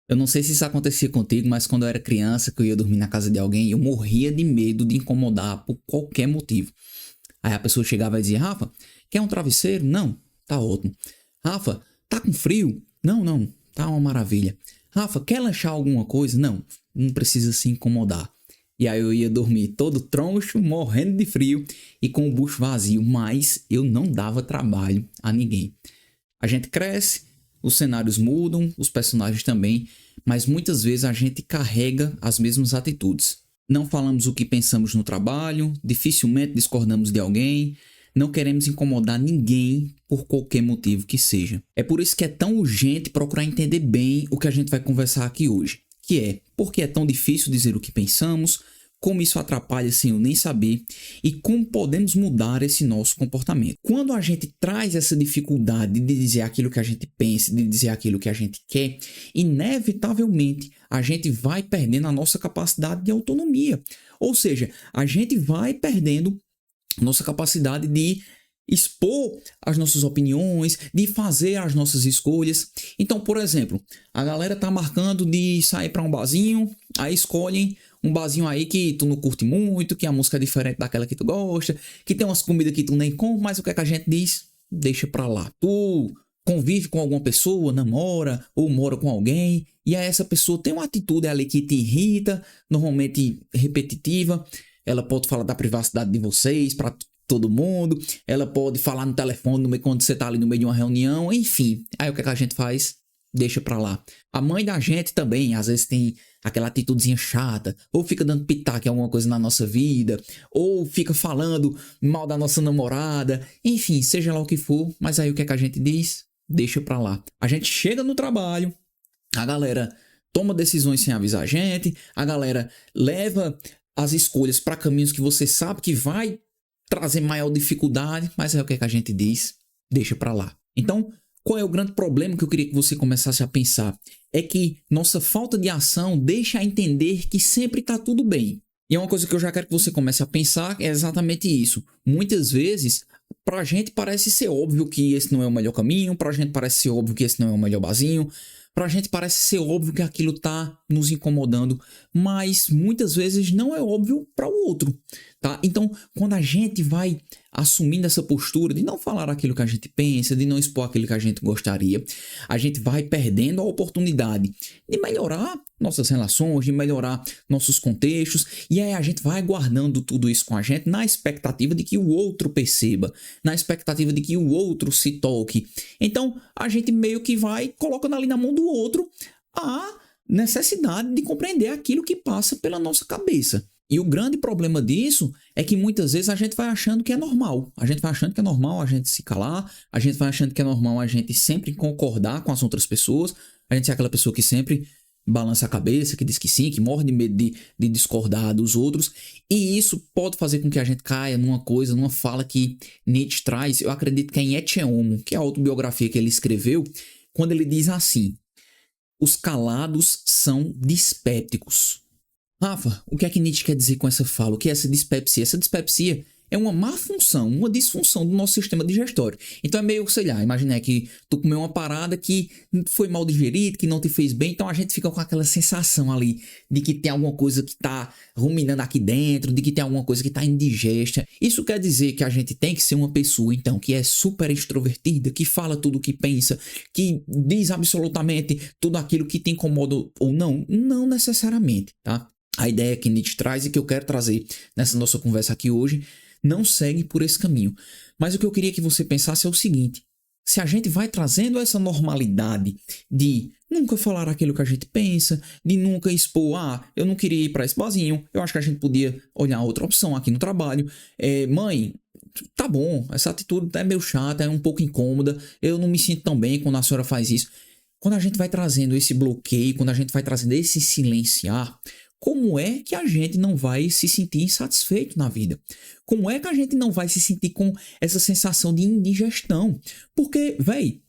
Eu não sei se isso acontecia contigo, mas quando eu era criança, que eu ia dormir na casa de alguém, eu morria de medo de incomodar por qualquer motivo. Aí a pessoa chegava e dizia: Rafa, quer um travesseiro? Não, tá ótimo. Rafa, tá com frio? Não, não, tá uma maravilha. Rafa, quer lanchar alguma coisa? Não, não precisa se incomodar. E aí eu ia dormir todo troncho, morrendo de frio e com o bucho vazio, mas eu não dava trabalho a ninguém. A gente cresce, os cenários mudam, os personagens também, mas muitas vezes a gente carrega as mesmas atitudes. Não falamos o que pensamos no trabalho, dificilmente discordamos de alguém, não queremos incomodar ninguém por qualquer motivo que seja. É por isso que é tão urgente procurar entender bem o que a gente vai conversar aqui hoje, que é por que é tão difícil dizer o que pensamos, como isso atrapalha sem eu nem saber e como podemos mudar esse nosso comportamento. Quando a gente traz essa dificuldade de dizer aquilo que a gente pensa, de dizer aquilo que a gente quer, inevitavelmente a gente vai perdendo a nossa capacidade de autonomia. Ou seja, a gente vai perdendo nossa capacidade de expor as nossas opiniões, de fazer as nossas escolhas. Então, por exemplo, a galera tá marcando de sair para um barzinho, aí escolhem um barzinho aí que tu não curte muito, que a música é diferente daquela que tu gosta, que tem umas comidas que tu nem come, mas o que é que a gente diz? Deixa pra lá. Tu convive com alguma pessoa, namora ou mora com alguém, e aí essa pessoa tem uma atitude ali que te irrita, normalmente repetitiva. Ela pode falar da privacidade de vocês para todo mundo, ela pode falar no telefone quando você tá ali no meio de uma reunião, enfim. Aí o que é que a gente faz? Deixa pra lá. A mãe da gente também, às vezes tem aquela atitudezinha chata, ou fica dando pitaco em alguma coisa na nossa vida, ou fica falando mal da nossa namorada, enfim, seja lá o que for, mas aí o que é que a gente diz? Deixa pra lá. A gente chega no trabalho, a galera toma decisões sem avisar a galera leva as escolhas para caminhos que você sabe que vai trazer maior dificuldade, mas aí o que é que a gente diz? Deixa pra lá. Então, qual é o grande problema que eu queria que você começasse a pensar? É que nossa falta de ação deixa a entender que sempre tá tudo bem. E é uma coisa que eu já quero que você comece a pensar, é exatamente isso. Muitas vezes, pra gente parece ser óbvio que esse não é o melhor caminho, pra gente parece ser óbvio que esse não é o melhor barzinho, pra gente parece ser óbvio que aquilo tá nos incomodando, mas muitas vezes não é óbvio para o outro, tá? Então, quando a gente vai assumindo essa postura de não falar aquilo que a gente pensa, de não expor aquilo que a gente gostaria, a gente vai perdendo a oportunidade de melhorar nossas relações, de melhorar nossos contextos, e aí a gente vai guardando tudo isso com a gente na expectativa de que o outro perceba, na expectativa de que o outro se toque. Então, a gente meio que vai colocando ali na mão do outro a necessidade de compreender aquilo que passa pela nossa cabeça. E o grande problema disso é que muitas vezes a gente vai achando que é normal. A gente vai achando que é normal a gente se calar, a gente vai achando que é normal a gente sempre concordar com as outras pessoas, a gente é aquela pessoa que sempre balança a cabeça, que diz que sim, que morre de medo de discordar dos outros. E isso pode fazer com que a gente caia numa coisa, numa fala que Nietzsche traz, eu acredito que é em Ecce Homo, que é a autobiografia que ele escreveu, quando ele diz assim: os calados são dispépticos. Rafa, o que é que Nietzsche quer dizer com essa fala? O que é essa dispepsia? Essa dispepsia é uma má função, uma disfunção do nosso sistema digestório. Então é meio, sei lá, imagina que tu comeu uma parada que foi mal digerida, que não te fez bem, então a gente fica com aquela sensação ali de que tem alguma coisa que tá ruminando aqui dentro, de que tem alguma coisa que tá indigesta. Isso quer dizer que a gente tem que ser uma pessoa, então, que é super extrovertida, que fala tudo o que pensa, que diz absolutamente tudo aquilo que te incomoda ou não? Não necessariamente, tá? A ideia que Nietzsche traz e que eu quero trazer nessa nossa conversa aqui hoje não segue por esse caminho. Mas o que eu queria que você pensasse é o seguinte: se a gente vai trazendo essa normalidade de nunca falar aquilo que a gente pensa, de nunca expor, eu não queria ir para esse barzinho, eu acho que a gente podia olhar outra opção aqui no trabalho. Mãe, tá bom, essa atitude é meio chata, é um pouco incômoda, eu não me sinto tão bem quando a senhora faz isso. Quando a gente vai trazendo esse bloqueio, quando a gente vai trazendo esse silenciar, como é que a gente não vai se sentir insatisfeito na vida? Como é que a gente não vai se sentir com essa sensação de indigestão? Porque, véi,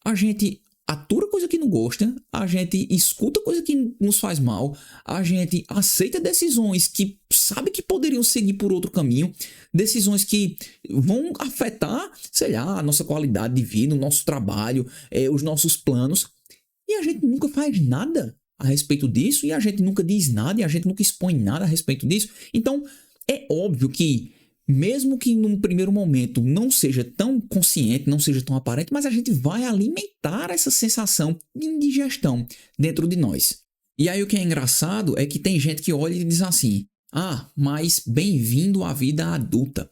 a gente atura coisa que não gosta, a gente escuta coisa que nos faz mal, a gente aceita decisões que sabe que poderiam seguir por outro caminho, decisões que vão afetar, sei lá, a nossa qualidade de vida, o nosso trabalho, os nossos planos, e a gente nunca faz nada. a respeito disso e a gente nunca diz nada e a gente nunca expõe nada a respeito disso. Então, é óbvio que, mesmo que num primeiro momento não seja tão consciente, não seja tão aparente, mas a gente vai alimentar essa sensação de indigestão dentro de nós. E aí o que é engraçado é que tem gente que olha e diz assim: mas bem-vindo à vida adulta.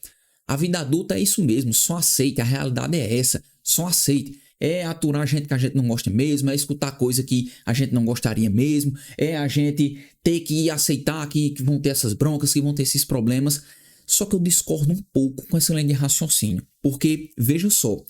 A vida adulta é isso mesmo, só aceite, a realidade é essa, só aceite. É aturar gente que a gente não gosta mesmo, é escutar coisa que a gente não gostaria mesmo, é a gente ter que aceitar que vão ter essas broncas, que vão ter esses problemas. Só que eu discordo um pouco com essa linha de raciocínio, porque, veja só,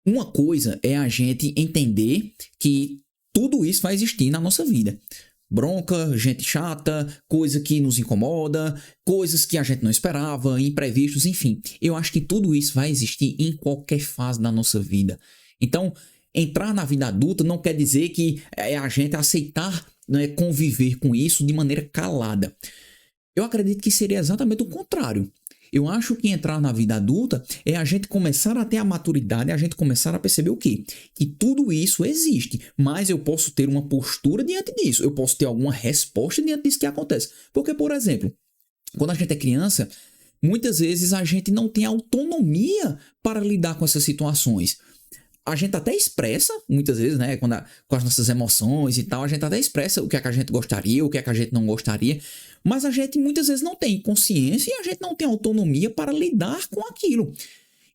uma coisa é a gente entender que tudo isso vai existir na nossa vida. Bronca, gente chata, coisa que nos incomoda, coisas que a gente não esperava, imprevistos, enfim. Eu acho que tudo isso vai existir em qualquer fase da nossa vida. Então, entrar na vida adulta não quer dizer que é a gente aceitar, né, conviver com isso de maneira calada. Eu acredito que seria exatamente o contrário. Eu acho que entrar na vida adulta é a gente começar a ter a maturidade, a gente começar a perceber o quê? Que tudo isso existe, mas eu posso ter uma postura diante disso, eu posso ter alguma resposta diante disso que acontece. Porque, por exemplo, quando a gente é criança, muitas vezes a gente não tem autonomia para lidar com essas situações. A gente até expressa, muitas vezes, né, com as nossas emoções e tal, a gente até expressa o que é que a gente gostaria, o que é que a gente não gostaria, mas a gente muitas vezes não tem consciência e a gente não tem autonomia para lidar com aquilo.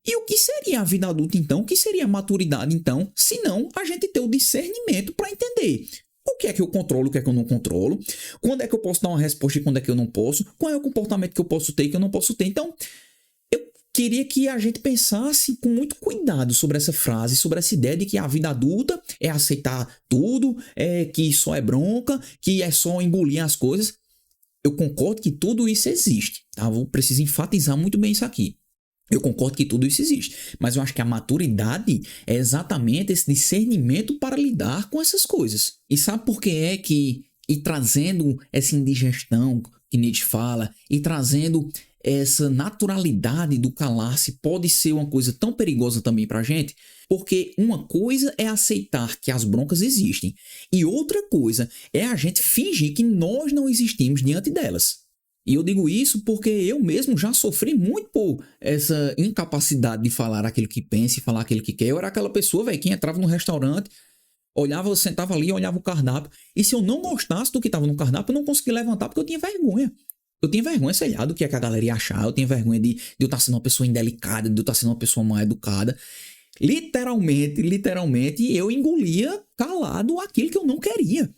E o que seria a vida adulta, então? O que seria a maturidade, então? Se não a gente ter o discernimento para entender o que é que eu controlo, o que é que eu não controlo, quando é que eu posso dar uma resposta e quando é que eu não posso, qual é o comportamento que eu posso ter e que eu não posso ter. Então, queria que a gente pensasse com muito cuidado sobre essa frase, sobre essa ideia de que a vida adulta é aceitar tudo, que só é bronca, que é só engolir as coisas. Eu concordo que tudo isso existe, tá? Vou precisar enfatizar muito bem isso aqui. Eu concordo que tudo isso existe, mas eu acho que a maturidade é exatamente esse discernimento para lidar com essas coisas. E sabe por que é que, e trazendo essa indigestão que Nietzsche fala, e trazendo essa naturalidade do calar-se pode ser uma coisa tão perigosa também pra gente? Porque uma coisa é aceitar que as broncas existem e outra coisa é a gente fingir que nós não existimos diante delas. E eu digo isso porque eu mesmo já sofri muito por essa incapacidade de falar aquilo que pensa e falar aquilo que quer. Eu era aquela pessoa, velho, que entrava no restaurante, olhava, sentava ali, olhava o cardápio, e se eu não gostasse do que estava no cardápio, eu não conseguia levantar porque eu tinha vergonha. Eu tinha vergonha, sei lá, do que a galera ia achar. Eu tinha vergonha de eu estar sendo uma pessoa indelicada, de eu estar sendo uma pessoa mal educada. Literalmente, eu engolia calado aquilo que eu não queria.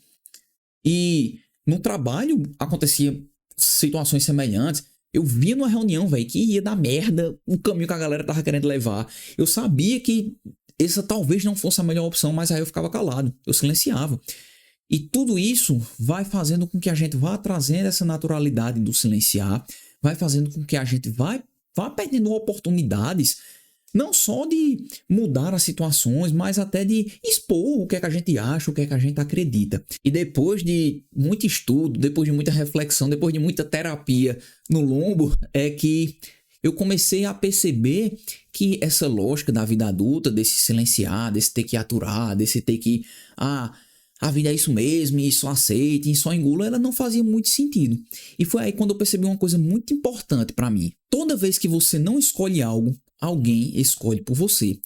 E no trabalho acontecia situações semelhantes. Eu via numa reunião, velho, que ia dar merda o caminho que a galera tava querendo levar. Eu sabia que essa talvez não fosse a melhor opção, mas aí eu ficava calado, eu silenciava. E tudo isso vai fazendo com que a gente vá trazendo essa naturalidade do silenciar, vai fazendo com que a gente vá perdendo oportunidades, não só de mudar as situações, mas até de expor o que é que a gente acha, o que é que a gente acredita. E depois de muito estudo, depois de muita reflexão, depois de muita terapia no lombo, é que eu comecei a perceber que essa lógica da vida adulta, desse silenciar, desse ter que aturar, desse ter que... a vida é isso mesmo, e só aceite, e só engula, ela não fazia muito sentido. E foi aí quando eu percebi uma coisa muito importante para mim. Toda vez que você não escolhe algo, alguém escolhe por você.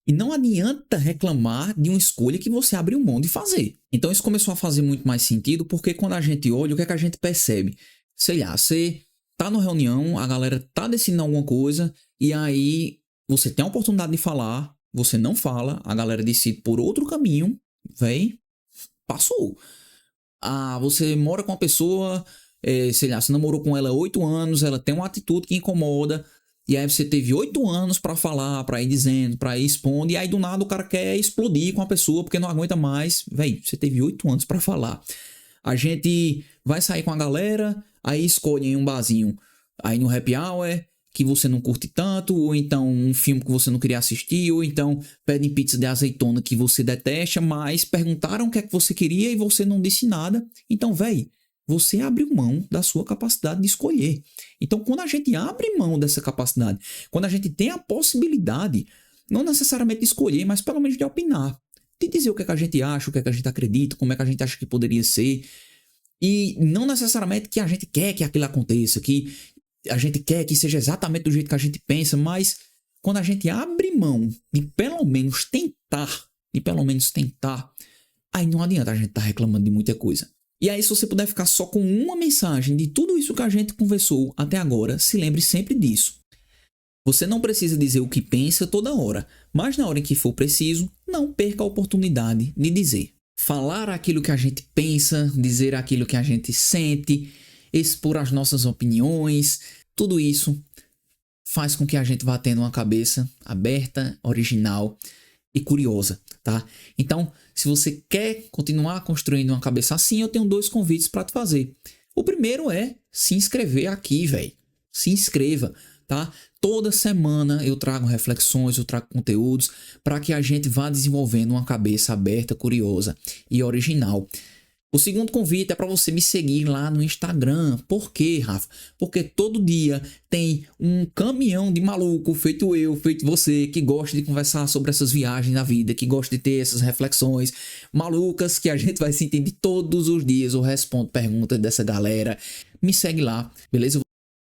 E não adianta reclamar de uma escolha que você abriu mão de fazer. Então isso começou a fazer muito mais sentido, porque quando a gente olha, o que é que a gente percebe? Sei lá, você tá numa reunião, a galera tá decidindo alguma coisa, e aí você tem a oportunidade de falar, você não fala, a galera decide por outro caminho, vem... Passou. Você mora com uma pessoa, sei lá, você namorou com ela há 8 anos, ela tem uma atitude que incomoda, e aí você teve 8 anos pra falar, pra ir dizendo, pra ir expondo, e aí do nada o cara quer explodir com a pessoa porque não aguenta mais. Véi, você teve 8 anos pra falar. A gente vai sair com a galera, aí escolhe em um barzinho, aí no happy hour, que você não curte tanto, ou então um filme que você não queria assistir, ou então pedem pizza de azeitona que você detesta, mas perguntaram o que é que você queria e você não disse nada. Então, véi, você abriu mão da sua capacidade de escolher. Então, quando a gente abre mão dessa capacidade, quando a gente tem a possibilidade, não necessariamente de escolher, mas pelo menos de opinar, de dizer o que é que a gente acha, o que é que a gente acredita, como é que a gente acha que poderia ser. E não necessariamente que a gente quer que aquilo aconteça, que a gente quer que seja exatamente do jeito que a gente pensa, mas quando a gente abre mão de pelo menos tentar, aí não adianta a gente estar reclamando de muita coisa. E aí, se você puder ficar só com uma mensagem de tudo isso que a gente conversou até agora, se lembre sempre disso. Você não precisa dizer o que pensa toda hora, mas na hora em que for preciso, não perca a oportunidade de dizer. Falar aquilo que a gente pensa, dizer aquilo que a gente sente, expor as nossas opiniões, tudo isso faz com que a gente vá tendo uma cabeça aberta, original e curiosa, tá? Então, se você quer continuar construindo uma cabeça assim, eu tenho 2 convites para te fazer. O primeiro é se inscrever aqui, velho. Se inscreva, tá? Toda semana eu trago reflexões, eu trago conteúdos para que a gente vá desenvolvendo uma cabeça aberta, curiosa e original. O segundo convite é para você me seguir lá no Instagram. Por quê, Rafa? Porque todo dia tem um caminhão de maluco, feito eu, feito você, que gosta de conversar sobre essas viagens na vida, que gosta de ter essas reflexões malucas que a gente vai sentir de todos os dias. Eu respondo perguntas dessa galera. Me segue lá, beleza?